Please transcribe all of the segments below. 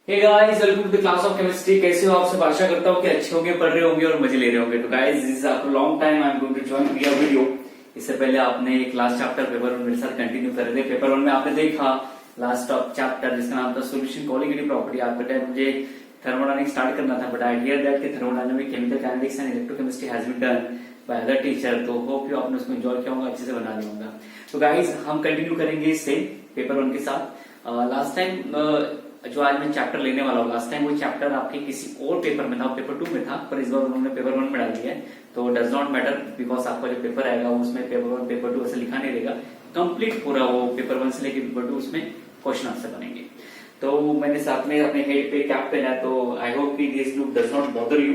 Hey guys, welcome to the class of chemistry. कैसे हो आप सब? आशा करता हूँ कि अच्छे होंगे, पढ़ रहे होंगे और मजे ले रहे होंगे। तो guys, this is after long time I am going to join your video. इससे पहले आपने क्लास चैप्टर पेपर 1 मेरे साथ कंटिन्यू कर रहे थे। पेपर 1 में आपने देखा लास्ट चैप्टर जिसका नाम था सॉल्यूशन कोलिगेटिव प्रॉपर्टी। आपके टाइम मुझे थर्मोडायनामिक्स स्टार्ट करना था, बट आई हियर दैट कि thermodynamic, chemical kinetics and electrochemistry has been done by other teacher. तो होप यू आपने उसको एंजॉय किया होगा, अच्छे से बना लिया होगा। तो गाइस, हम कंटिन्यू करेंगे सेम पेपर 1 के साथ। लास्ट टाइम जो आज मैं चैप्टर लेने वाला हूँ, लास्ट टाइम वो चैप्टर आपके किसी और पेपर में था, पेपर 2 में था, पर इस बार उन्होंने पेपर 1 में डाल दिया है। तो डज नॉट मैटर, बिकॉज आपका जो पेपर आएगा उसमें पेपर 1 पेपर 2 ऐसे लिखा नहीं रहेगा, कंप्लीट पूरा वो पेपर 1 से लेकर पेपर 2 उसमें क्वेश्चन आंसर बनेंगे। तो मैंने साथ में अपने हेड पे कैप पहना है, तो आई होप कि this look does not bother you,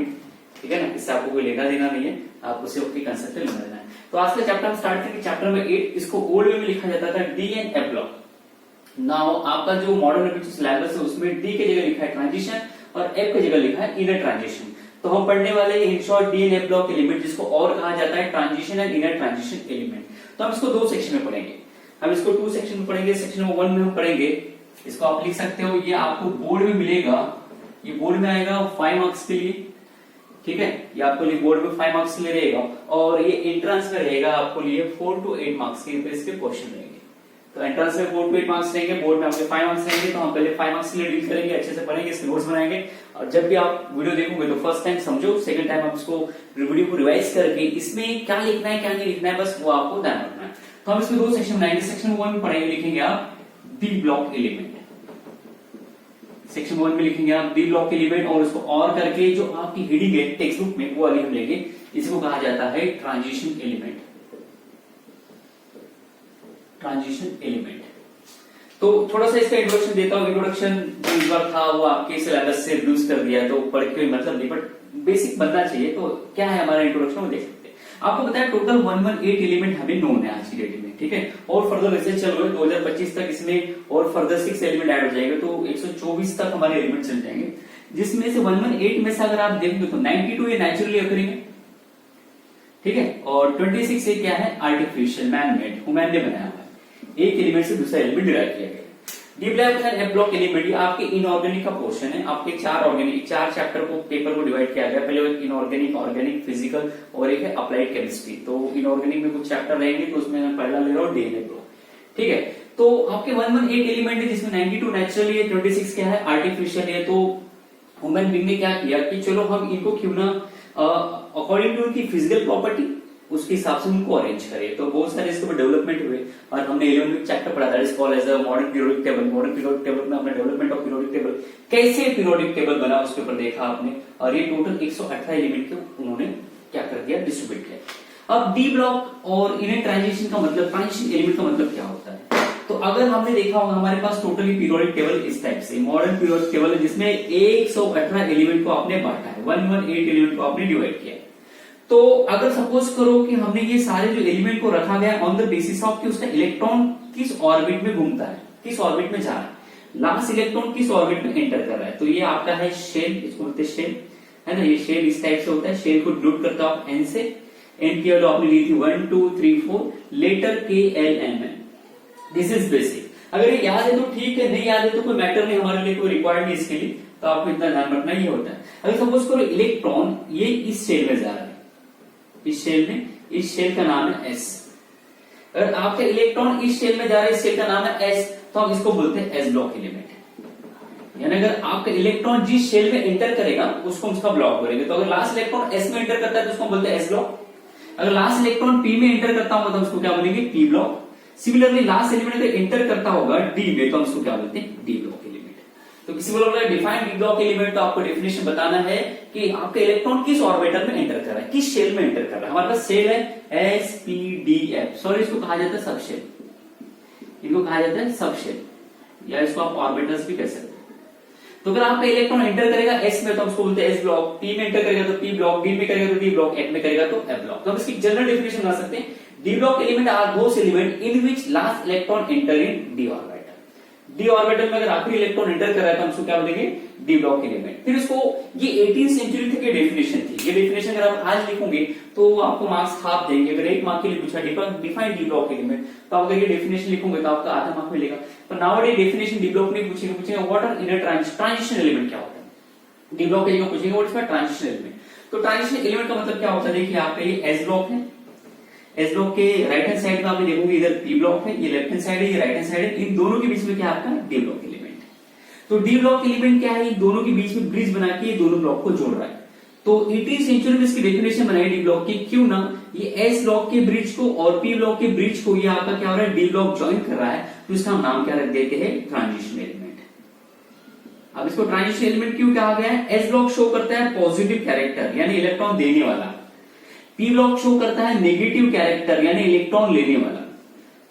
ठीक है ना। इससे आपको कोई लेना देना नहीं है, आप उसे आपकी कंसेप्ट लेना देना है। तो आज का चैप्टर हम स्टार्ट करेंगे। चैप्टर नंबर 8, इसको ओल्ड वे में लिखा जाता था D and F block. Now आपका जो मॉडर्न सिलेबस है उसमें डी के जगह लिखा है ट्रांजिशन और एफ के जगह लिखा है इनर ट्रांजिशन। तो हम पढ़ने वाले in short D and F block element, जिसको और कहा जाता है transition and inner transition element. तो हम इसको 2 सेक्शन में पढ़ेंगे। हम इसको 2 सेक्शन में पढ़ेंगे। सेक्शन नंबर 1 में हम पढ़ेंगे, इसको आप लिख सकते हो, ये आपको बोर्ड में मिलेगा, ये बोर्ड में आएगा 5 मार्क्स के लिए, ठीक है। ये आपको लिए बोर्ड में 5 मार्क्स के लिए रहेगा, और ये एंट्रेंस में रहेगा आपको लिए 4 to 8 मार्क्स के इसके क्वेश्चन रहेंगे। तो एंट्रेंस में 4 to 8 मार्क्स रहेंगे, बोर्ड में आपके 5 मार्क्स रहेंगे। तो हम पहले 5 मार्क्स के लिए डील करेंगे, अच्छे से पढ़ेंगे, इसके नोट्स बनाएंगे। और जब भी आप वीडियो देखोगे तो फर्स्ट टाइम समझो, सेकंड टाइम आप इसको वीडियो को रिवाइज करके इसमें क्या लिखना है क्या नहीं लिखना है, बस वो आपको ध्यान रखना है। तो हम इसमें 2 सेक्शन बनाएंगे। सेक्शन 1 में पढ़ेंगे, लिखेंगे आप डी ब्लॉक एलिमेंट। सेक्शन 1 में लिखेंगे आप डी ब्लॉक एलिमेंट, और उसको और करके जो आपकी हेडिंग है टेक्स्ट बुक में वो वाली हम लेंगे। इसको कहा जाता है ट्रांजिशन एलिमेंट। Transition element. तो थोड़ा सा इसका इंट्रोडक्शन देता हूँ। इंट्रोडक्शन जो इस बार था वो आपके सिलेबस से रिड्यूस कर दिया, तो पढ़ के मतलब नहीं, बट बेसिक बनना चाहिए। तो क्या है हमारा इंट्रोडक्शन, वो देख सकते हैं। आपको बताया टोटल 118 एलिमेंट हमें नोन है आज की डेट में, ठीक है। और फर्दर वैसे चल रहे 2025 तक इसमें और फर्दर 6 एलिमेंट ऐड हो जाएंगे, तो 124 तक हमारे एलिमेंट चल जाएंगे। जिसमें से 118 में से अगर आप देखेंगे तो 92 ये नेचुरली अकरिंग है, ठीक है। और 26 ये क्या है, आर्टिफिशियल मैन मेड, ह्यूमन ने बनाया हुआ है। एक एलिमेंट से दूसरा एलिमेंट डिराइव किया गया। D block and F block element ये आपके इनऑर्गेनिक का पोर्शन है। आपके 4 चैप्टर को पेपर को डिवाइड किया गया। पहले इनऑर्गेनिक, ऑर्गेनिक, फिजिकल और एक है अप्लाइड केमिस्ट्री। तो इनऑर्गेनिक में कुछ चैप्टर रहेंगे, तो उसमें मैं पहला ले रहा हूँ डीएनए ब्लॉक, ठीक है। तो आपके 118 एलिमेंट है, जिसमें 92 नेचुरली है, 26 क्या है, आर्टिफिशियल है। तो ह्यूमन बीइंग ने क्या किया कि चलो हम इनको क्यों ना अकॉर्डिंग टू इनकी फिजिकल प्रॉपर्टी उसके हिसाब से उनको अरेंज करें। तो बहुत सारे इसके ऊपर डेवलपमेंट हुए, और हमने 11वीं चैप्टर पढ़ा, that is called as a modern periodic table. Modern periodic table में हमने डेवलपमेंट ऑफ पीरियोडिक टेबल, कैसे पीरियोडिक टेबल बना उसके ऊपर देखा आपने। और ये टोटल 118 एलिमेंट के उन्होंने क्या कर दिया, डिस्ट्रीब्यूट किया। अब डी ब्लॉक और इनर ट्रांजिशन का मतलब, ट्रांजिशन एलिमेंट का मतलब क्या होता है। तो अगर हमने देखा होगा हमारे पास टोटली पीरियोडिक टेबल इस टाइप से मॉडर्न पीरियोडिक टेबल है, जिसमें 118 एलिमेंट को आपने बांटा है, 118 एलिमेंट को आपने डिवाइड किया है। तो अगर सपोज करो कि हमने ये सारे जो एलिमेंट को रखा गया ऑन द बेसिस ऑफ कि उसका इलेक्ट्रॉन किस ऑर्बिट में घूमता है, किस ऑर्बिट में जा रहा है, लास्ट इलेक्ट्रॉन किस ऑर्बिट में एंटर कर रहा है। तो ये आपका है शेल, इसको बोलते हैं शेल, है ना। ये शेल इस टाइप से होता है। शेल को डिनोट करता है एन से। एन की वैल्यू आपने ली थी 1 2 3 4, letter K L M N. This is basic. अगर ये याद है तो ठीक है, नहीं याद है तो कोई मैटर नहीं, हमारे लिए कोई रिक्वायर्ड नहीं इसके लिए। तो आपको इतना ध्यान रखना ही होता है। अगर सपोज करो इलेक्ट्रॉन ये इस शेल में जा रहा है, इस शेल में, इस शेल का नाम है एस। अगर आपका इलेक्ट्रॉन इस शेल में जा रहा है, इस शेल का नाम है एस, तो हम इसको बोलते हैं एस ब्लॉक एलिमेंट। यानी अगर आपका इलेक्ट्रॉन जिस शेल में एंटर करेगा उसको हम उसका ब्लॉक बोलेंगे। तो अगर लास्ट इलेक्ट्रॉन एस में एंटर करता है तो उसको बोलते हैं एस ब्लॉक। अगर लास्ट इलेक्ट्रॉन पी में एंटर करता होगा तो उसको क्या बोलेंगे, P block. Similarly last element अगर एंटर करता होगा डी में, तो हम उसको क्या बोलते हैं, डी ब्लॉक एलिमेंट। तो किसी को डिफाइन डी ब्लॉक एलिमेंट, तो आपको डेफिनेशन बताना है कि आपका इलेक्ट्रॉन किस ऑर्बिटल में एंटर कर रहा है, किस शेल में एंटर कर रहा है। हमारे पास शेल है S P D F, sorry इसको कहा जाता है सब शेल, इनको कहा जाता है सब शेल, या इसको आप ऑर्बिटल्स भी कह सकते हैं। तो अगर आपका इलेक्ट्रॉन एंटर करेगा एस में, तो हम उसको बोलते हैं एस ब्लॉक। पी में एंटर करेगा तो पी ब्लॉक, डी में करेगा तो डी ब्लॉक, एफ में करेगा तो एफ ब्लॉक। तो हम इसकी जनरल डेफिनेशन बना सकते हैं, d block element are those element in which last electron enter in d orbital. D orbital में अगर आखिरी इलेक्ट्रॉन एंटर कर रहा है तो हम उसको क्या बोलेंगे, डी ब्लॉक एलिमेंट। फिर इसको ये 18th सेंचुरी तक ये डेफिनेशन थी। ये डेफिनेशन अगर आप आज लिखोगे तो आपको मार्क्स हाफ देंगे। अगर 1 मार्क के लिए पूछा डिफाइन डी ब्लॉक एलिमेंट, तो आप अगर ये डेफिनेशन लिखोगे तो आपका आधा मार्क मिलेगा। पर नाउअडेज डेफिनेशन डी ब्लॉक नहीं पूछेंगे what are inner transition element क्या होता है। डी ब्लॉक एलिमेंट पूछेंगे व्हाट इज ट्रांजिशन एलिमेंट। तो ट्रांजिशन एलिमेंट का मतलब क्या होता है, देखिए आपका ये एस ब्लॉक है, एस ब्लॉक के राइट हैंड साइड में आप देखोगे इधर पी ब्लॉक है, ये लेफ्ट हैंड साइड है, ये राइट हैंड साइड है, इन दोनों के बीच में क्या है आपका डी ब्लॉक एलिमेंट। तो डी ब्लॉक एलिमेंट क्या है, इन दोनों के बीच में ब्रिज बना के ये दोनों ब्लॉक को जोड़ रहा है। तो 18th सेंचुरी में इसकी डेफिनेशन बनाई डी ब्लॉक की, क्यों ना ये एस ब्लॉक के ब्रिज को और पी ब्लॉक के ब्रिज को ये आपका क्या हो रहा है, डी ब्लॉक ज्वाइन कर रहा है, तो इसका हम नाम क्या रख देते हैं, ट्रांजिशन एलिमेंट। अब इसको ट्रांजिशन एलिमेंट क्यों कहा गया है, एस ब्लॉक शो करता है पॉजिटिव कैरेक्टर यानी इलेक्ट्रॉन देने वाला, पी ब्लॉक शो करता है नेगेटिव कैरेक्टर यानी इलेक्ट्रॉन लेने वाला।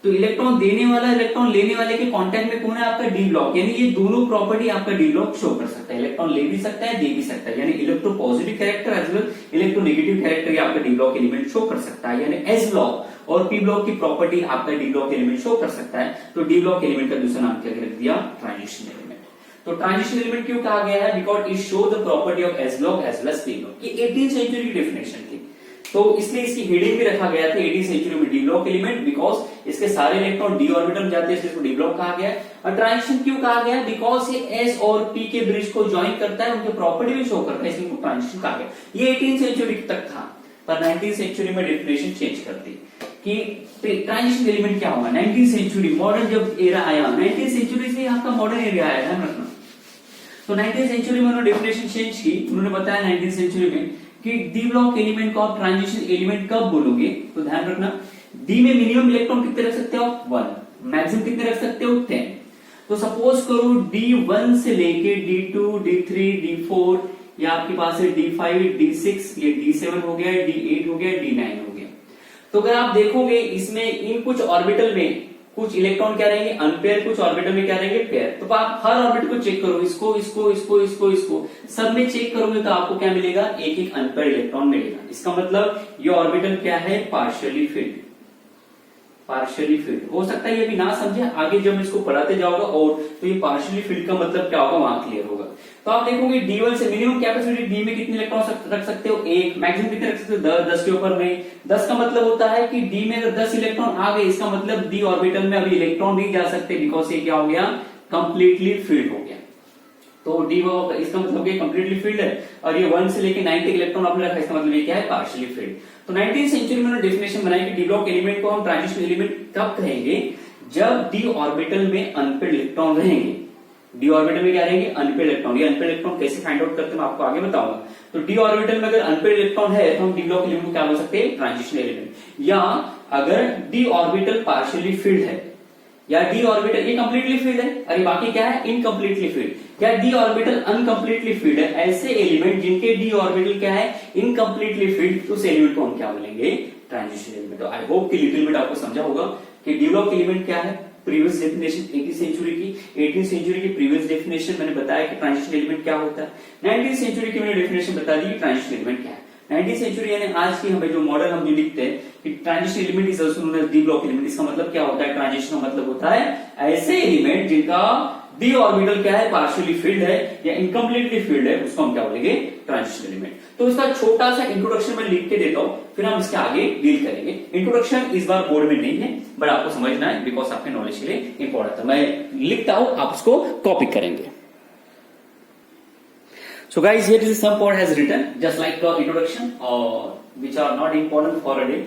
तो इलेक्ट्रॉन देने वाला इलेक्ट्रॉन लेने वाले के कांटेक्ट में कौन है, आपका डी ब्लॉक, यानी ये दोनों प्रॉपर्टी आपका डी ब्लॉक शो कर सकता है। इलेक्ट्रॉन ले भी सकता है, दे भी सकता है, यानी electropositive character as well electronegative character आपका डी ब्लॉक एलिमेंट शो कर सकता है। यानी एस ब्लॉक और पी ब्लॉक की प्रॉपर्टी आपका डी ब्लॉक एलिमेंट शो कर सकता है। तो डी ब्लॉक एलिमेंट का दूसरा नाम क्या रख दिया, ट्रांजिशन एलिमेंट। तो ट्रांजिशन एलिमेंट क्यों कहा गया है, because it show the property of s block as well as p block. ये 18th सेंचुरी की डेफिनेशन थी, तो इसलिए इसकी हेडिंग भी रखा गया था 18th सेंचुरी में डी ब्लॉक एलिमेंट, बिकॉज इसके सारे इलेक्ट्रॉन डी ऑर्बिटल में जाते हैं, इसको डी ब्लॉक कहा गया है। और ट्रांजिशन क्यों कहा गया, बिकॉज ये एस और पी के ब्रिज को ज्वाइन करता है, उनके प्रॉपर्टी भी शो करता है, इसलिए ट्रांजिशन कहा गया। ये 18th सेंचुरी तक था, पर 19th सेंचुरी में डेफिनेशन चेंज कर दी कि ट्रांजिशन एलिमेंट क्या होगा। 19th सेंचुरी मॉडर्न जब एरा आया, 19th सेंचुरी से आपका मॉडर्न एरिया आया, ध्यान रखना। तो 19th सेंचुरी में उन्होंने डेफिनेशन चेंज की, उन्होंने बताया 19th सेंचुरी में कि डी ब्लॉक एलिमेंट को आप ट्रांजिशन एलिमेंट कब बोलोगे, तो ध्यान रखना डी में मिनिमम इलेक्ट्रॉन कितने रख सकते हो, 1, मैक्सिमम कितने रख सकते हो, 10। तो सपोज करो D1 से लेके D2, D3, D4, या आपके पास है D5, D6, ये D7 हो गया, D8 हो गया, D9 हो गया। तो अगर आप देखोगे इसमें इन कुछ ऑर्बिटल में कुछ इलेक्ट्रॉन क्या रहेंगे, अनपेयर, कुछ ऑर्बिटल में क्या रहेंगे, पेयर। तो आप हर ऑर्बिटल को चेक करो, इसको इसको इसको इसको इसको सब में चेक करोगे तो आपको क्या मिलेगा, एक एक अनपेयर इलेक्ट्रॉन मिलेगा। इसका मतलब ये ऑर्बिटल क्या है, पार्शियली फिल्ड। पार्शियली फिल्ड हो सकता है ये भी ना समझे, आगे जब इसको पढ़ाते जाओगे और तो ये पार्शियली फिल्ड का मतलब क्या होगा वहां क्लियर होगा। तो आप देखोगे D1 से मिनिमम कैपेसिटी डी में कितने इलेक्ट्रॉन रख सकते हो, 1, मैक्सिमम कितने रख सकते हो, 10 के ऊपर नहीं। 10 का मतलब होता है कि डी में अगर 10 इलेक्ट्रॉन आ गए, इसका मतलब डी ऑर्बिटल में अभी इलेक्ट्रॉन नहीं जा सकते, बिकॉज ये क्या हो गया, कंप्लीटली फिल्ड हो गया। तो डी इसका मतलब ये कंप्लीटली फिल्ड है, और ये 1 से लेके 9 तक इलेक्ट्रॉन आपने रखा, इसका मतलब ये क्या है, पार्शियली फिल्ड। तो 19th सेंचुरी में उन्होंने डेफिनेशन बनाई कि डी ब्लॉक एलिमेंट को हम ट्रांजिशन एलिमेंट कब कहेंगे, जब डी ऑर्बिटल में अनपेयर्ड इलेक्ट्रॉन रहेंगे। डी ऑर्बिटल में क्या रहेंगे, अनपेयर्ड इलेक्ट्रॉन। ये अनपेयर्ड इलेक्ट्रॉन कैसे फाइंड आउट करते हैं मैं आपको आगे बताऊंगा। तो डी ऑर्बिटल में अगर अनपेयर्ड इलेक्ट्रॉन है तो हम डी ब्लॉक एलिमेंट को क्या बोल सकते हैं, ट्रांजिशन एलिमेंट। या अगर डी ऑर्बिटल पार्शियली फिल्ड है, या डी ऑर्बिटल ये कंप्लीटली फिल्ड है, अरे बाकी क्या है, इनकम्प्लीटली फिल्ड, या डी ऑर्बिटल अनकम्प्लीटली फिल्ड है। ऐसे एलिमेंट जिनके डी ऑर्बिटल क्या है, इनकम्प्लीटली फिल्ड, तो उस एलिमेंट को हम क्या बोलेंगे, ट्रांजिशन एलिमेंट। तो आई होप कि लिटिल बिट आपको समझा होगा कि डी ब्लॉक एलिमेंट क्या है। प्रीवियस डेफिनेशन 18th सेंचुरी की, 18th सेंचुरी की प्रीवियस डेफिनेशन मैंने बताया कि ट्रांजिशन एलिमेंट क्या होता है। 19th सेंचुरी की मैंने डेफिनेशन बता दी कि ट्रांजिशन एलिमेंट क्या है। 19th सेंचुरी यानी आज की हमें जो मॉडल हम जो लिखते हैं कि transition element is also known as d block element. इसका मतलब क्या होता है, ट्रांजिशन का मतलब होता है ऐसे एलिमेंट जिनका डी ऑर्बिटल क्या है, पार्शियली फिल्ड है या इनकम्प्लीटली फिल्ड है, उसको हम क्या बोलेंगे, ट्रांजिशन एलिमेंट। तो इसका छोटा सा इंट्रोडक्शन मैं लिख के देता हूं, फिर हम इसके आगे डील करेंगे। इंट्रोडक्शन इस बार बोर्ड में नहीं है, बट आपको समझना है बिकॉज आपके नॉलेज के लिए इंपॉर्टेंट है। मैं लिखता हूं, आप उसको कॉपी करेंगे। So guys, here is some part has written just like the introduction, which are not important for a day.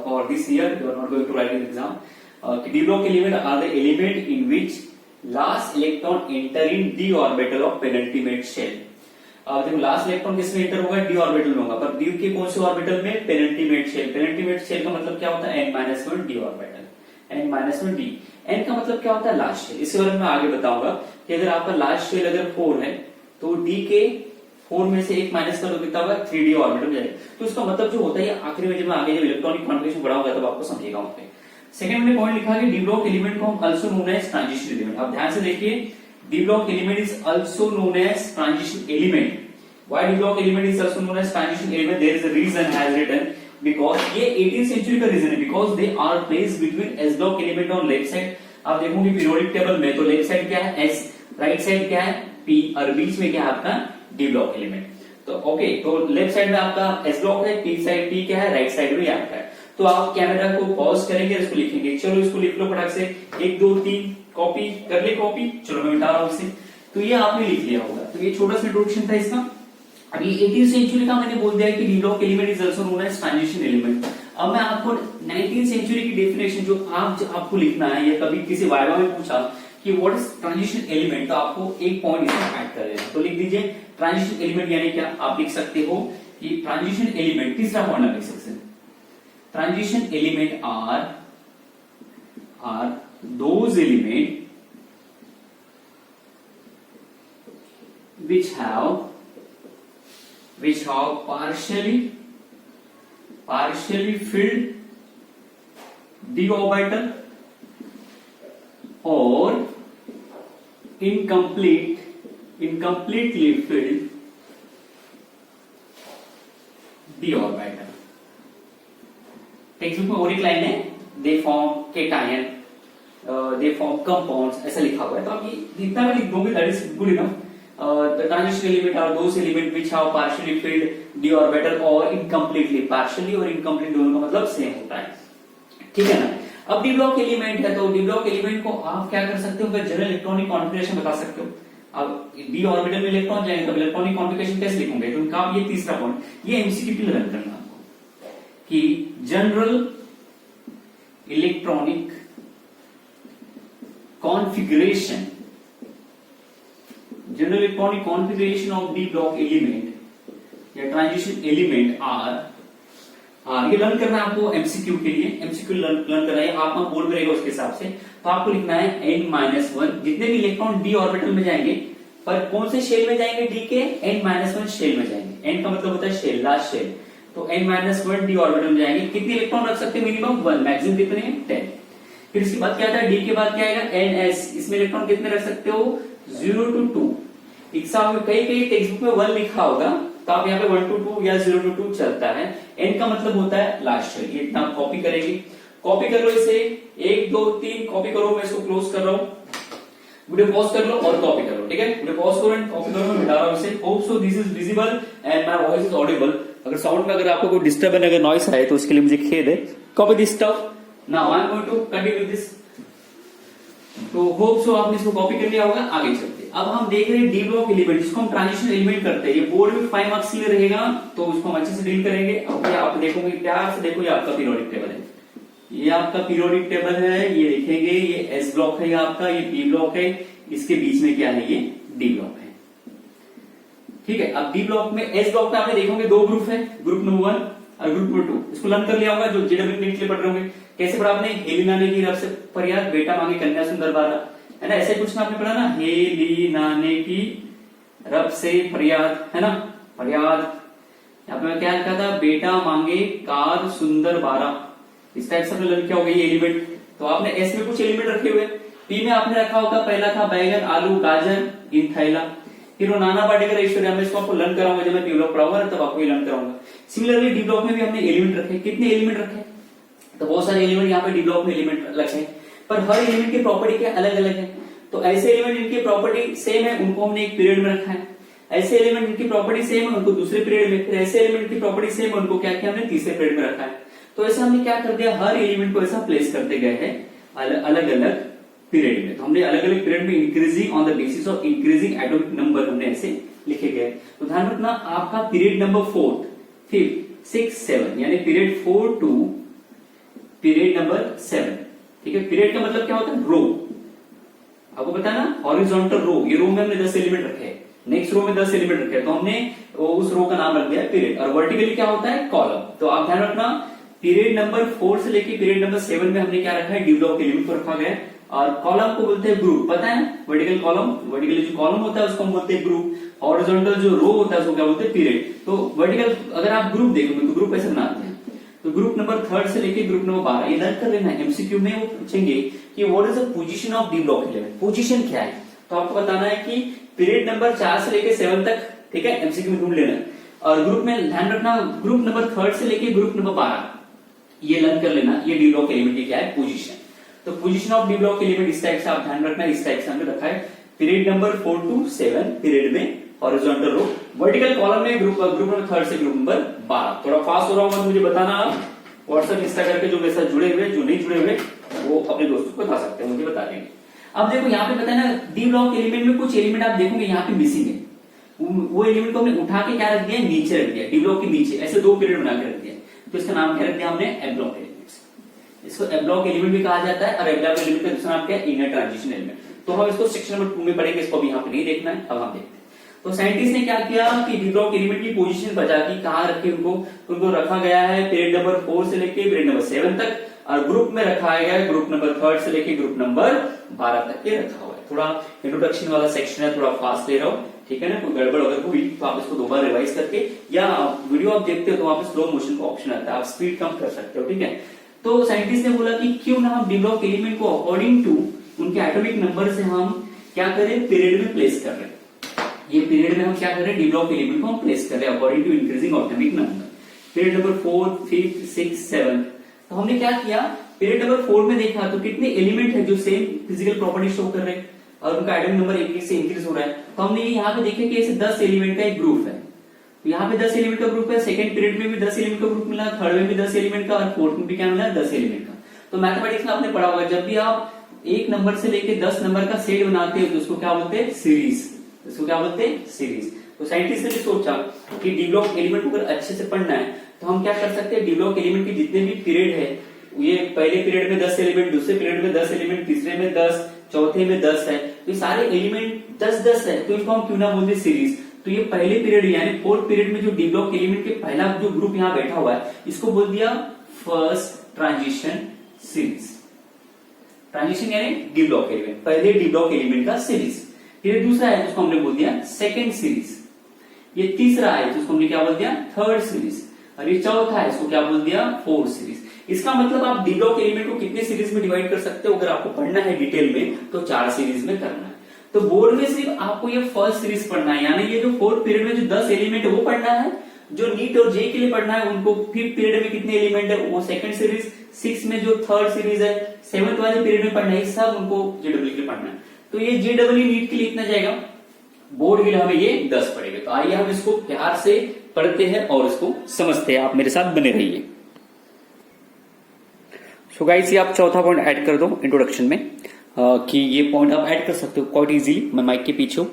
For this year, you are not going to write an exam. D block element are the element in which last electron enter in d orbital of penultimate shell. देखो last electron किसमें enter होगा, D orbital में होगा, पर D के कौन से orbital में, पेनल्टीमेट शेल। पेनल्टीमेट शेल का मतलब क्या होता है, n-1 D orbital, n-1 D. n का मतलब क्या होता है, लास्ट शेल। इसके बारे में मैं आगे बताऊंगा कि अगर आपका लास्ट शेल अगर 4 है तो डी के 4 में से 1 माइनस करो कितना होगा, 3d ऑर्बिटल में जाएगा। तो इसका मतलब जो होता है आखिरी में जब मैं आगे जब इलेक्ट्रॉनिक कॉन्फ़िगरेशन बढ़ाऊंगा तब आपको समझेगा वहां पे। सेकंड मैंने पॉइंट लिखा कि डी ब्लॉक एलिमेंट को हम also known as transition element. अब ध्यान से देखिए, d block element is also known as transition element. Why D block element is also known as transition element? There is a reason has written, because ये 18th century का reason है, because they are placed between S block element on left side आप देखोगे periodic table में तो left side क्या है S, right side क्या है पी और बीच में क्या है आपका डी ब्लॉक एलिमेंट। तो ओके, तो लेफ्ट साइड में आपका एस ब्लॉक है, पी साइड पी क्या है, राइट साइड में आपका है। तो आप कैमरा को पॉज करेंगे, इसको लिखेंगे। चलो इसको लिख लो फटाक से, 1 2 3 कॉपी कर ली कॉपी। चलो मैं मिटा रहा हूं इसे। तो ये आपने लिख लिया होगा। तो ये छोटा सा इंट्रोडक्शन था इसका। अभी 18th सेंचुरी का मैंने बोल दिया कि d block element is also known as transition element. अब मैं आपको 19th सेंचुरी की डेफिनेशन जो आपको लिखना है, या कभी किसी वाइवा में पूछा कि व्हाट इज ट्रांजिशन एलिमेंट, तो आपको एक पॉइंट इसमें ऐड कर देना। तो लिख दीजिए ट्रांजिशन एलिमेंट यानी क्या। आप लिख सकते हो कि ट्रांजिशन एलिमेंट, तीसरा पॉइंट आप लिख सकते हैं, transition element are those element which have partially filled d orbital or incompletely filled d orbital। Text book में और एक लाइन है, they form cation, they form compounds, ऐसा लिखा हुआ है। तो आप ये इतना भी लिख दोगे that is good enough. The transition element are those element which have partially filled d orbital or incompletely। partially और incomplete दोनों का मतलब सेम होता है, ठीक है ना। अब डी ब्लॉक एलिमेंट है, तो डी ब्लॉक एलिमेंट को आप क्या कर सकते हो, जनरल इलेक्ट्रॉनिक कॉन्फ़िगरेशन बता सकते हो। अब d ऑर्बिटल में इलेक्ट्रॉन जाएंगे तो इलेक्ट्रॉनिक कॉन्फ़िगरेशन कैसे लिखोगे। तो उनका ये तीसरा पॉइंट, ये एमसीक्यू के लिए रन करना आपको कि general electronic configuration, general electronic configuration of d block element या ट्रांजिशन एलिमेंट आर ये लर्न करना है आपको एमसीक्यू के लिए। एमसीक्यू लर्न करना है, आप बोर्ड में रहेगा उसके हिसाब से। तो आपको लिखना है n-1, जितने भी इलेक्ट्रॉन डी ऑर्बिटल में जाएंगे, पर कौन से शेल में जाएंगे, डी के n-1 शेल में जाएंगे। n का मतलब होता है शेल, लास्ट शेल। तो n-1 डी ऑर्बिटल में जाएंगे। कितने इलेक्ट्रॉन रख सकते हैं, मिनिमम 1, मैक्सिमम कितने हैं 10। फिर इसके बाद क्या आता है, डी के बाद क्या आएगा ns, इसमें इलेक्ट्रॉन कितने रख सकते हो 0 to 2। एग्जाम में कई टेक्स्ट बुक में 1 लिखा होगा, तो आप यहाँ पे 1 to 2 या 0 to 2 चलता है। n का मतलब होता है लास्ट शेल। ये इतना कॉपी करेंगे, कॉपी कर लो इसे, 1 2 3 कॉपी करो। मैं इसको क्लोज कर रहा हूँ, वीडियो पॉज कर लो और कॉपी कर लो, ठीक है। वीडियो पॉज करो एंड कॉपी करो, मैं मिटा रहा हूँ इसे। Hope so this is visible and my voice is Audible. अगर साउंड में अगर आपको कोई डिस्टर्बेंस, अगर नॉइस आए तो उसके लिए मुझे खेद है। Copy this stuff. Now I am going to continue this. तो होप सो आपने इसको कॉपी कर लिया होगा। आगे चलते अब हम देख रहे हैं डी ब्लॉक एलिमेंट, जिसको हम ट्रांजिशन एलिमेंट करते हैं। ये बोर्ड में 5 मार्क्स के लिए रहेगा, तो उसको हम अच्छे से डील करेंगे। अब आप देखोगे, प्यार से देखो, ये आपका पीरियोडिक टेबल है, ये आपका पीरियोडिक टेबल है। ये देखेंगे, ये एस ब्लॉक है आपका, ये पी ब्लॉक है, इसके बीच में क्या है, ये डी ब्लॉक है, ठीक है। अब डी ब्लॉक में, एस ब्लॉक में आपने देखोगे 2 ग्रुप है, ग्रुप नंबर 1 और ग्रुप नंबर 2। इसको लर्न कर लिया होगा, जो जेडब्ल्यू के लिए पढ़ रहे होंगे। कैसे पढ़ा आपने, हेली नाने की रब से फरियाद, बेटा मांगे कन्या सुंदर बाला, है ना। ऐसे कुछ ना आपने पढ़ा ना, हेली नाने की रब से फरियाद, है ना, फरियाद। यहाँ पे मैं क्या लिखा था, बेटा मांगे कार सुंदर बारा। इस टाइप से लर्न किया होगा ये एलिमेंट। तो आपने एस में कुछ एलिमेंट रखे हुए, पी में आपने रखा होगा, पहला था बैगन, आलू, गाजर इन थैला। फिर वो नाना पाटेकर ऐश्वर्या, मैं इसको आपको लर्न कराऊंगा जब मैं पी ब्लॉक पढ़ाऊंगा, तब आपको लर्न कराऊंगा। सिमिलरली डी ब्लॉक में भी हमने एलिमेंट रखे। कितने एलिमेंट रखे, तो बहुत सारे एलिमेंट यहाँ पे डी ब्लॉक में एलिमेंट रखे हैं, पर हर एलिमेंट की प्रॉपर्टी क्या अलग अलग है। तो ऐसे एलिमेंट जिनकी प्रॉपर्टी सेम है उनको हमने एक पीरियड में रखा है, ऐसे एलिमेंट जिनकी प्रॉपर्टी सेम है उनको दूसरे पीरियड में, फिर ऐसे एलिमेंट की प्रॉपर्टी सेम है उनको क्या किया हमने तीसरे पीरियड में रखा है। तो ऐसा हमने क्या कर दिया, हर एलिमेंट को ऐसा प्लेस करते गए हैं अलग अलग पीरियड में। तो हमने अलग अलग पीरियड में increasing on the basis of increasing atomic number हमने ऐसे लिखे गए। तो ध्यान रखना, आपका पीरियड नंबर 4, 5, 6, 7 यानी पीरियड 4 टू पीरियड नंबर 7, ठीक है। पीरियड का मतलब क्या होता है, रो। आपको पता है ना, हॉरिजॉन्टल रो। ये रो में हमने 10 एलिमेंट रखे हैं, नेक्स्ट रो में 10 एलिमेंट रखे हैं, तो हमने उस रो का नाम रख दिया पीरियड। और वर्टिकली क्या होता है, कॉलम। तो आप ध्यान रखना, पीरियड नंबर 4 से लेके पीरियड नंबर 7 में हमने क्या रखा है, डी ब्लॉक एलिमेंट को रखा गया। और कॉलम को बोलते हैं ग्रुप, पता है ना, वर्टिकल कॉलम, वर्टिकली जो कॉलम होता है उसको हम बोलते हैं ग्रुप। हॉरिजॉन्टल जो रो होता है उसको क्या बोलते हैं, पीरियड। तो वर्टिकल अगर आप ग्रुप देखोगे तो ग्रुप ऐसे बनाते हैं। तो ग्रुप नंबर 3 से लेके ग्रुप नंबर 12 ये लर्न कर लेना है। एमसीक्यू में वो पूछेंगे कि what is the position of d block element, position क्या है। तो आपको बताना है कि पीरियड नंबर 4 से लेके 7 तक, ठीक है, एमसीक्यू में ढूंढ लेना। और ग्रुप में ध्यान रखना, ग्रुप नंबर 3 से लेके ग्रुप नंबर 12 ये लर्न कर लेना, ये डी ब्लॉक एलिमेंट की क्या है, पोजीशन। तो position of d block element इस टाइप से आप ध्यान रखना, इस टाइप से हमने रखा है पीरियड नंबर 4 to 7 पीरियड में हॉरिजॉन्टल रो, वर्टिकल कॉलम में ग्रुप नंबर 3 से ग्रुप नंबर 12। थोड़ा फास्ट हो रहा हूँ, मुझे बताना आप व्हाट्सएप इंस्टा करके जो मेरे साथ जुड़े हुए, जो नहीं जुड़े हुए वो अपने दोस्तों को बता सकते हैं, मुझे बता देंगे। अब देखो यहाँ पे पता है ना, डी ब्लॉक एलिमेंट में कुछ एलिमेंट आप देखोगे यहाँ पे मिसिंग है, वो एलिमेंट को हमने उठा के क्या रख दिया, नीचे रख दिया, डी ब्लॉक के नीचे ऐसे 2 पीरियड बना के रख दिया। तो इसका नाम क्या रख दिया हमने, ए ब्लॉक एलिमेंट्स। इसको ए ब्लॉक एलिमेंट भी कहा जाता है, और ए ब्लॉक एलिमेंट का दूसरा नाम क्या है, इनर ट्रांजिशन एलिमेंट। तो हम इसको सेक्शन नंबर 2 में पढ़ेंगे, इसको अभी यहाँ पे नहीं देखना है, अब हम देखते हैं। तो साइंटिस्ट ने क्या किया कि डी ब्लॉक एलिमेंट की पोजीशन बचा की, कहाँ रखे उनको रखा गया है पीरियड नंबर 4 से लेके पीरियड नंबर 7 तक, और ग्रुप में रखा गया है ग्रुप नंबर 3 से लेके ग्रुप नंबर 12 तक के रखा हुआ है। थोड़ा इंट्रोडक्शन वाला सेक्शन है, थोड़ा फास्ट ले रहा हूँ, ठीक है ना। कोई गड़बड़ अगर हुई तो आप इसको दोबारा रिवाइज करके, या वीडियो आप देखते हो तो वहां पे स्लो मोशन का ऑप्शन आता है, आप स्पीड कम कर सकते हो, ठीक है। तो साइंटिस्ट ने बोला कि क्यों ना हम डी ब्लॉक एलिमेंट को अकॉर्डिंग टू उनके एटॉमिक नंबर से हम क्या करें, पीरियड में प्लेस कर रहे हैं। ये पीरियड में हम क्या कर रहे हैं, डी ब्लॉक एलिमेंट को हम प्लेस कर रहे हैं according to increasing atomic number. Period number 4, 5, 6, 7। तो हमने क्या किया, पीरियड नंबर 4 में देखा तो कितने एलिमेंट है जो सेम फिजिकल प्रॉपर्टी शो कर रहे हैं, और उनका एटॉमिक नंबर एक से इंक्रीज हो रहा है। तो हमने यहाँ पे देखे कि ऐसे 10 एलिमेंट का एक ग्रुप है, तो यहाँ पे 10 एलिमेंट का ग्रुप है। सेकंड पीरियड में भी 10 एलिमेंट का ग्रुप मिला, थर्ड में भी 10 एलिमेंट का, और फोर्थ में भी क्या मिला, 10 एलिमेंट का। तो मैथमेटिक्स में आपने पढ़ा होगा, जब भी आप एक नंबर से लेके 10 नंबर का सेट बनाते हो तो उसको क्या बोलते हैं, सीरीज। इसको क्या बोलते हैं, सीरीज। तो साइंटिस्ट ने भी सोचा कि डी ब्लॉक एलिमेंट को अगर अच्छे से पढ़ना है तो हम क्या कर सकते हैं, डी ब्लॉक एलिमेंट के जितने भी पीरियड है, ये पहले पीरियड में 10 एलिमेंट, दूसरे पीरियड में 10 एलिमेंट, तीसरे में 10, चौथे में 10 है, तो ये सारे एलिमेंट 10-10 है, तो इनको हम क्यों ना बोलते सीरीज। तो ये पहले पीरियड यानी 4th पीरियड में जो डी ब्लॉक एलिमेंट के पहला जो ग्रुप यहाँ बैठा हुआ है, इसको बोल दिया फर्स्ट ट्रांजिशन सीरीज। ट्रांजिशन यानी डी ब्लॉक एलिमेंट, पहले डी ब्लॉक एलिमेंट का सीरीज। फिर दूसरा है जिसको हमने बोल दिया सेकेंड सीरीज। ये तीसरा है जिसको हमने क्या बोल दिया, थर्ड सीरीज। और ये चौथा है, इसको क्या बोल दिया, फोर्थ सीरीज। इसका मतलब आप डी ब्लॉक एलिमेंट को कितने सीरीज में डिवाइड कर सकते हो, अगर आपको पढ़ना है डिटेल में तो 4 सीरीज में करना है। तो बोर्ड में सिर्फ आपको ये फर्स्ट सीरीज पढ़ना है, यानी ये जो 4th पीरियड में जो 10 एलिमेंट है वो पढ़ना है। जो नीट और जे के लिए पढ़ना है उनको 5th पीरियड में कितने एलिमेंट है वो सेकंड सीरीज, 6 में जो थर्ड सीरीज है, 7th वाले पीरियड में पढ़ना है, सब उनको जेडब्ल्यू के लिए पढ़ना है। तो ये जेडब्ल्यू नीट के लिए इतना जाएगा, बोर्ड के लिए हमें ये 10 पड़ेगा। तो आइए हम इसको प्यार से पढ़ते हैं और इसको समझते हैं, आप मेरे साथ बने रहिए। सो गाइस, ये आप चौथा पॉइंट ऐड कर दो इंट्रोडक्शन में, कि ये पॉइंट आप ऐड कर सकते हो क्वाइट इजीली। मैं माइक के पीछे हूं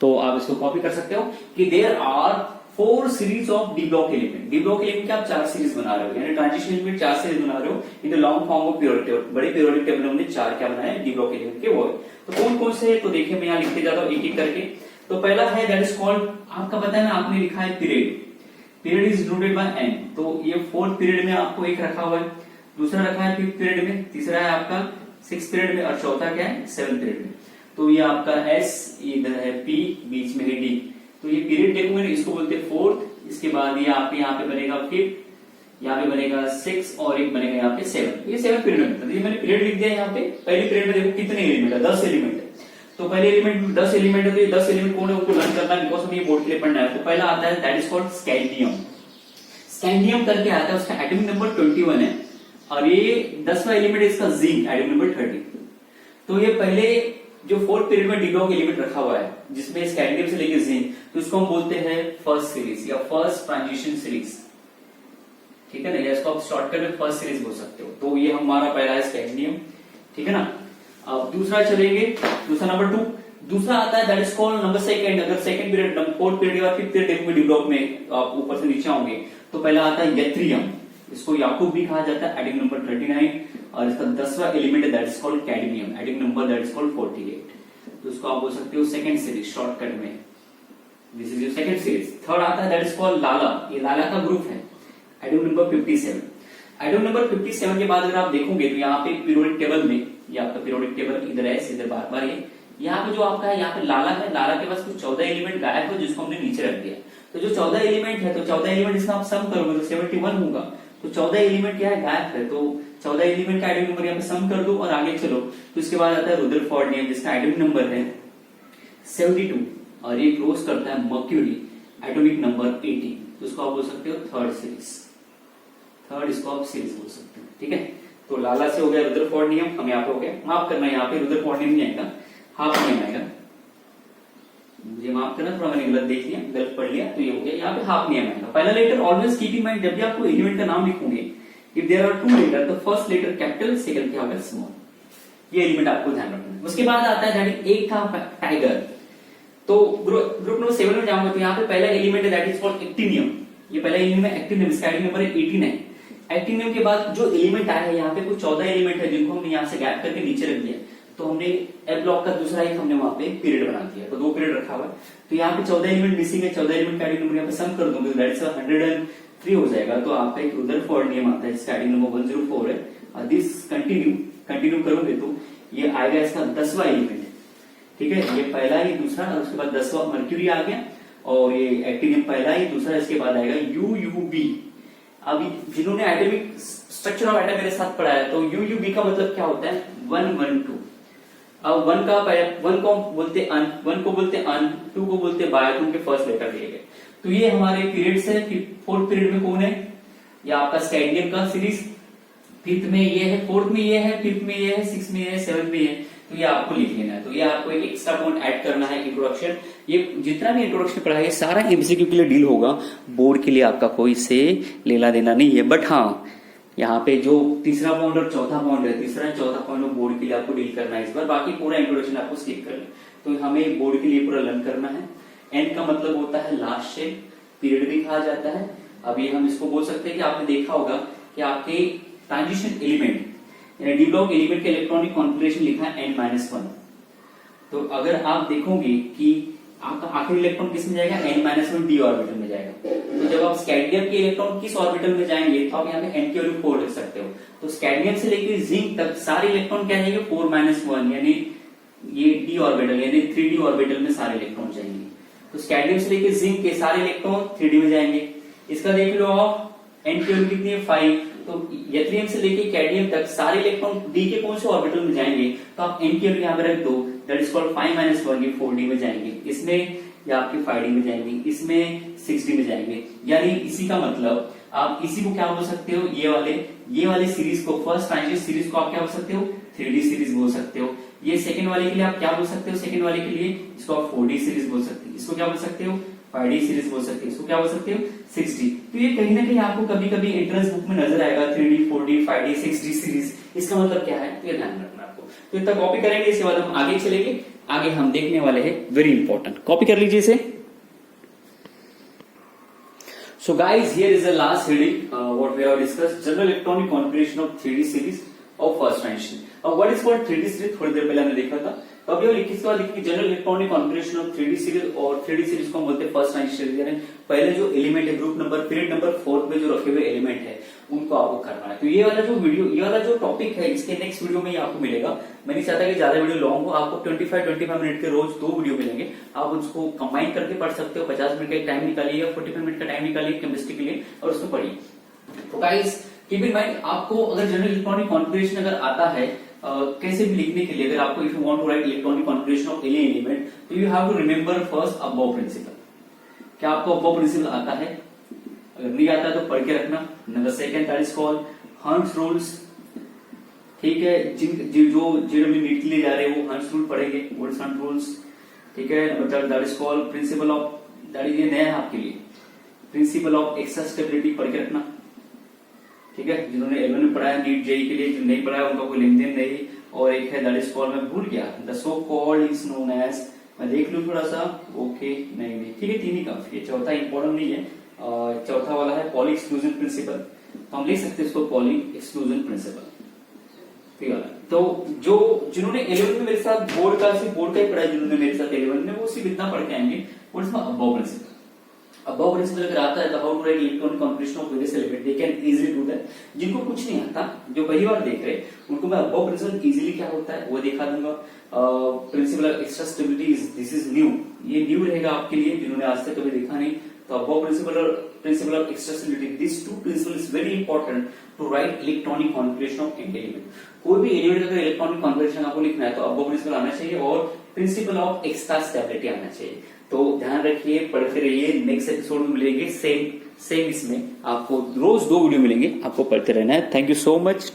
तो आप इसको कॉपी कर सकते हो कि there are 4 series of d block element. D block element के आप 4 सीरीज बना रहे हो, यानी ट्रांजिशन एलिमेंट 4 सीरीज बना रहे हो in the long form of periodic table. बड़े पीरियोडिक टेबल में हमने 4 क्या बनाए, डी ब्लॉक एलिमेंट के वो। तो कौन कौन से है तो देखिए, मैं यहाँ लिखते जाता हूँ एक एक करके। तो पहला है दैट इज कॉल्ड, आपका पता है ना, आपने लिखा है period. Period is denoted by n. तो ये 4th पीरियड में आपको एक रखा हुआ है, दूसरा रखा है 5th पीरियड में, तीसरा है आपका 6th पीरियड में, और चौथा क्या है 7th पीरियड में। तो ये आपका एस, इधर है पी, बीच में है डी। तो ये पीरियड देखोगे ना, इसको बोलते हैं 4th। इसके बाद ये आपके यहाँ पे बनेगा 5th, यहाँ पे बनेगा 6, और एक बनेगा यहाँ पे 7। ये 7th पीरियड में, ये मैंने पीरियड लिख दिया यहाँ पे। पहले पीरियड में देखो कितने एलिमेंट है, 10 एलिमेंट है। तो पहले एलिमेंट 10 एलिमेंट है, तो ये 10 एलिमेंट कौन है उनको लर्न करना है, बिकॉज हमें ये बोर्ड के लिए पढ़ना है। तो पहला आता है that is called scandium. Scandium करके आता है, उसका एटॉमिक नंबर 21 है, और ये 10वां एलिमेंट है इसका जिंक, एटॉमिक नंबर 30। तो ये पहले जो 4th पीरियड में डी ब्लॉक एलिमेंट रखा हुआ है, जिसमें स्कैंडियम से लेके जिंक, तो इसको हम बोलते हैं फर्स्ट सीरीज या फर्स्ट ट्रांजिशन सीरीज, ठीक है ना। या इसको आप शॉर्टकट में फर्स्ट सीरीज बोल सकते हो। तो ये हमारा पहला है स्कैंडियम, ठीक है ना। अब दूसरा चलेंगे, दूसरा नंबर 2। दूसरा आता है that is called number second. अगर सेकंड पीरियड 4th पीरियड या 5th पीरियड देखोगे डी ब्लॉक में, आप ऊपर से नीचे आओगे तो पहला आता है यत्रियम। इसको याकूब भी कहा जाता है, एटॉमिक नंबर 39। और इसका 10वां एलिमेंट है that is called cadmium, atomic number that is called 48। तो इसको आप बोल सकते हो सेकंड सीरीज शॉर्टकट में, this is your second series. Third आता है दैट इज कॉल्ड लाला। ये लाला का ग्रुप है, एटॉमिक नंबर 57। एटॉमिक नंबर 57 के बाद अगर आप देखोगे तो यहाँ पे पीरियोडिक टेबल में, ये आपका पीरियोडिक टेबल इधर है, इधर बार बार ये यहाँ पे जो आपका है, यहाँ पे लाला है, लाला के पास कुछ 14 एलिमेंट गायब है जिसको हमने नीचे रख दिया। तो जो 14 एलिमेंट है, तो 14 एलिमेंट इसका आप सम करोगे तो 71 होगा। तो 14 एलिमेंट क्या है, गायब है। तो 14 एलिमेंट का एटॉमिक नंबर यहाँ पे सम कर दो और आगे चलो। तो इसके बाद आता है रुदरफोर्ड, जिसका एटॉमिक नंबर है 72, और ये क्लोज करता है मर्क्यूरी, एटॉमिक नंबर 18। तो इसको आप बोल सकते हो थर्ड सीरीज। थर्ड इसको आप सीरीज बोल सकते हो, ठीक है। तो लाला से हो गया रुदरफोर्ड नियम, हम यहाँ पे हो गया, माफ करना यहाँ पे रुदरफोर्ड नियम नहीं आएगा, हाफ नियम आएगा, मुझे माफ करना थोड़ा मैंने गलत देख लिया, गलत पढ़ लिया, तो ये हो गया, यहाँ पे हाफ नियम आएगा। पहला letter always keep in mind, जब भी आपको एलिमेंट का नाम लिखोगे, if there are two letter, तो फर्स्ट लेटर कैपिटल, सेकंड क्या होगा स्मॉल, ये एलिमेंट आपको ध्यान रखना है। उसके बाद आता है दैट एक था टाइगर, तो ग्रुप नंबर 7 में जाऊंगा तो यहाँ पे पहला एलिमेंट है दैट इज कॉल्ड एक्टिनियम, ये पहला एलिमेंट है एक्टिनियम, इसका आईडी नंबर है 18 है। एक्टिनियम के बाद जो एलिमेंट आया है यहाँ पे कुछ 14 एलिमेंट है जिनको हमने यहाँ से गैप करके नीचे रख दिया, तो हमने ए ब्लॉक का दूसरा एक हमने वहां पे पीरियड बना दिया, तो 2 पीरियड रखा हुआ है, तो यहाँ पे 14 एलिमेंट मिसिंग है, 14 एलिमेंट का आईडी नंबर यहाँ पे सम कर दूंगा, दैट्स 103 हो जाएगा, तो आपका एक रुदरफोर्ड नियम आता है जिसका आईडी नंबर 104 है। दिस कंटिन्यू करोगे तो ये आएगा इसका 10वां एलिमेंट, ठीक है, ये पहला ही दूसरा और उसके बाद 10वां मर्क्यूरी आ गया, और ये एक्टिनियम पहला ही दूसरा, इसके बाद आएगा यूयूबी। अभी जिन्होंने एटॉमिक स्ट्रक्चर ऑफ एटम मेरे साथ पढ़ा है तो यूयूबी का मतलब क्या होता है 112। अब 1 को बोलते अन, 1 को बोलते अन, 2 को बोलते बाय, तो उनके फर्स्ट लेटर दिए गए। तो ये हमारे पीरियड्स है, फोर्थ पीरियड में कौन है, या आपका स्कैंडियम का सीरीज, फिफ्थ में ये है, फोर्थ में ये है, फिफ्थ में ये है, सिक्स में ये है, सेवन में ये है, तो ये आपको लिख लेना है। तो ये आपको एक एक्स्ट्रा पॉइंट ऐड करना है इंट्रोडक्शन, ये जितना भी इंट्रोडक्शन पढ़ा है सारा एमसीक्यू के लिए डील होगा, बोर्ड के लिए आपका कोई से लेना देना नहीं है। बट हाँ, यहाँ पे जो तीसरा पॉइंट और चौथा पॉइंट है, तीसरा चौथा पॉइंट बोर्ड के लिए आपको डील करना है इस बार, बाकी पूरा इंट्रोडक्शन आपको स्किप कर ले, तो हमें बोर्ड के लिए पूरा लर्न करना है। एंड का मतलब होता है लास्ट शेप, पीरियड भी कहा जाता है। अभी हम इसको बोल सकते हैं कि आपने देखा होगा कि आपके ट्रांजिशन एलिमेंट यानी डी ब्लॉक एलिमेंट के इलेक्ट्रॉनिक कॉन्फिगरेशन लिखा है n-1, तो अगर आप देखोगे कि आपका आखिरी इलेक्ट्रॉन किस में जाएगा, n-1 डी ऑर्बिटल में जाएगा। तो जब आप स्कैंडियम के इलेक्ट्रॉन किस ऑर्बिटल में जाएंगे तो आप यहाँ पे n की वैल्यू 4 लिख सकते हो। तो स्कैंडियम से लेकर जिंक तक सारे इलेक्ट्रॉन क्या जाएंगे 4-1, यानी ये डी ऑर्बिटल यानी 3d ऑर्बिटल में सारे इलेक्ट्रॉन जाएंगे। तो स्कैंडियम से लेकर जिंक के सारे इलेक्ट्रॉन 3d में जाएंगे। इसका देख लो आप n की वैल्यू कितनी है 5, तो यथरियम से लेके कैडमियम तक सारे इलेक्ट्रॉन डी के कौन से ऑर्बिटल में जाएंगे, तो आप n की वैल्यू यहाँ पे रख दो, दैट इज कॉल्ड 5-1, ये 4d में जाएंगे, इसमें या आपके 5d में जाएंगे, इसमें 6d में जाएंगे। यानी इसी का मतलब आप इसी को क्या बोल सकते हो, ये वाले सीरीज को, फर्स्ट ट्रांजिशन सीरीज को आप क्या बोल सकते हो 3d सीरीज बोल सकते हो। ये सेकंड वाले के लिए आप क्या बोल सकते हो, सेकंड वाले के लिए इसको आप 4d सीरीज बोल सकते हो, इसको क्या बोल सकते हो 5d सीरीज बोल सकते हो, इसको क्या बोल सकते हो 6d। तो ये कहीं ना कहीं आपको कभी कभी एंट्रेंस बुक में नजर आएगा 3d 4d 5d 6d series, इसका मतलब क्या है, तो ये ध्यान रखना आपको। तो इतना कॉपी करेंगे, इसके बाद हम आगे चलेंगे, आगे हम देखने वाले हैं वेरी इंपॉर्टेंट, कॉपी कर लीजिए इसे। So guys, here is the last reading what we have discussed, general electronic configuration of 3d series of first transition। अब what is called 3d series थोड़ी देर पहले हमने देखा था, तो अभी हम इसके बाद लिखेंगे general electronic configuration of 3d series, और 3d सीरीज को हम बोलते हैं फर्स्ट ट्रांजिशन सीरीज, यानी पहले जो एलिमेंट है ग्रुप नंबर पीरियड नंबर 4 में जो रखे हुए एलिमेंट है उनको आपको करना है। तो ये वाला जो वीडियो, ये वाला जो टॉपिक है इसके नेक्स्ट वीडियो में ये आपको मिलेगा। मैं नहीं चाहता कि ज्यादा वीडियो लॉन्ग हो, आपको 25 मिनट के रोज 2 वीडियो मिलेंगे, आप उसको कंबाइन करके पढ़ सकते हो। 50 मिनट का टाइम निकालिए या 45 मिनट का टाइम निकालिए केमिस्ट्री के लिए और उसको पढ़िए। तो गाइस कीप इन माइंड, आपको अगर जनरल इलेक्ट्रॉनिक कॉन्फिगरेशन अगर आता है कैसे भी लिखने के लिए, अगर आपको if you want to write electronic configuration of any element, तो you have to remember first aufbau principle. क्या आपको अबव प्रिंसिपल आता है? अगर नहीं आता तो पढ़ के रखना। Number second that is called हंस रूल्स, ठीक है, जो हम नीट के लिए जा रहे हैं वो हंस रूल पढ़ेंगे, व्हाट्स हंस रूल्स, ठीक है। Number third that is called principle of, that is ये नया है आपके लिए, प्रिंसिपल ऑफ एक्स्ट्रा स्टेबिलिटी पढ़ के रखना, ठीक है। जिन्होंने 11 में पढ़ा है नीट जेई के लिए, जो नहीं पढ़ा है उनका कोई लेन देन नहीं। और एक है दैट इज कॉल्ड, मैं भूल गया, the so called is known as, मैं देख लूं थोड़ा सा, ओके नहीं ठीक है, 3 ही काफी है, चौथा इंपॉर्टेंट नहीं है। चौथा वाला है पॉली एक्सक्लूजन प्रिंसिपल, तो हम लिख सकते हैं इसको पॉली एक्सक्लूजन प्रिंसिपल, ठीक है। तो जो जिन्होंने 11 में मेरे साथ बोर्ड का ही पढ़ा है, जिन्होंने मेरे साथ 11 में, वो सिर्फ इतना पढ़ के आएंगे, और इसमें अबव प्रिंसिपल, अबव प्रिंसिपल अगर आता है तो how to write electronic configuration of various element, they can easily do that. जिनको कुछ नहीं आता, जो पहली बार देख रहे, उनको मैं अबव प्रिंसिपल इजीली क्या होता है वो दिखा दूंगा। Principal of extra stability, this is new, ये न्यू रहेगा आपके लिए जिन्होंने आज तक कभी देखा नहीं। तो अबव प्रिंसिपल और principle of extra stability, this two principle is very important to write electronic configuration of any element. कोई भी एलिमेंट का इलेक्ट्रॉनिक कॉन्फिगरेशन आपको लिखना है तो अबव प्रिंसिपल आना चाहिए और प्रिंसिपल ऑफ एक्स्ट्रा स्टेबिलिटी आना चाहिए। तो ध्यान रखिए, पढ़ते रहिए, नेक्स्ट एपिसोड में मिलेंगे सेम इसमें आपको रोज 2 वीडियो मिलेंगे, आपको पढ़ते रहना है। Thank you so much.